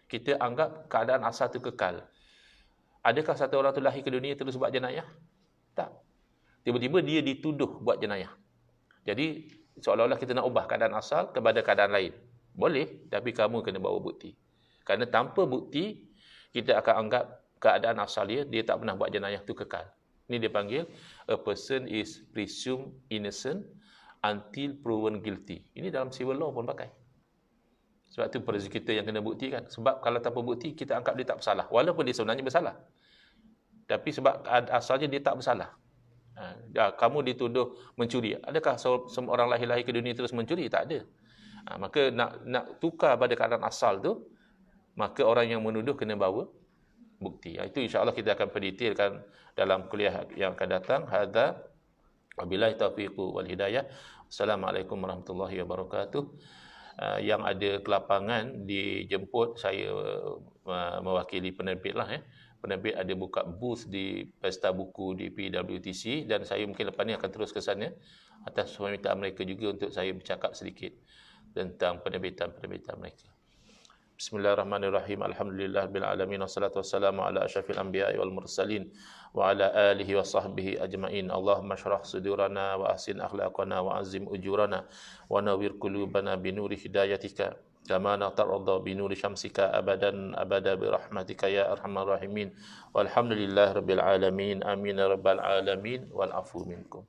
Kita anggap keadaan asal itu kekal. Adakah satu orang tu lahir ke dunia terus buat jenayah? Tak. Tiba-tiba dia dituduh buat jenayah. Jadi seolah-olah kita nak ubah keadaan asal kepada keadaan lain. Boleh, tapi kamu kena bawa bukti. Kerana tanpa bukti, kita akan anggap keadaan asal dia tak pernah buat jenayah itu kekal. Ini dia panggil a person is presumed innocent until proven guilty. Ini dalam civil law pun pakai. Sebab itu prosecutor yang kena buktikan. Sebab kalau tanpa bukti, kita anggap dia tak bersalah. Walaupun dia sebenarnya bersalah. Tapi sebab asalnya dia tak bersalah. Kamu dituduh mencuri. Adakah semua orang lahir-lahir ke dunia terus mencuri? Tak ada. Maka nak tukar pada keadaan asal tu, maka orang yang menuduh kena bawa bukti. Itu insya-Allah kita akan pendetailkan dalam kuliah yang akan datang. Hadza wabillahi taufiq wal hidayah. Assalamualaikum warahmatullahi wabarakatuh. Yang ada kelapangan dijemput, saya mewakili penerbit lah, ya. Penerbit ada buka booth di Pesta Buku di PWTC, dan saya mungkin lepas ni akan terus ke sana atas permintaan mereka juga untuk saya bercakap sedikit tentang penerbitan-penerbitan mereka. Bismillahirrahmanirrahim. Alhamdulillahirabbil alamin, wassalatu wassalamu ala asyrafil anbiya'i wal mursalin wa ala alihi wa sahbihi ajma'in. Allahumma shrah sudurana wa ahsin akhlaqana wa azim ujurana wa nawwir qulubana bi nuri hidayatika kama natarda bi nuri syamsika abadan abada bi rahmatika ya arhamar rahimin. Walhamdulillahirabbil alamin. Amin ya rabbal alamin wal afu minkum.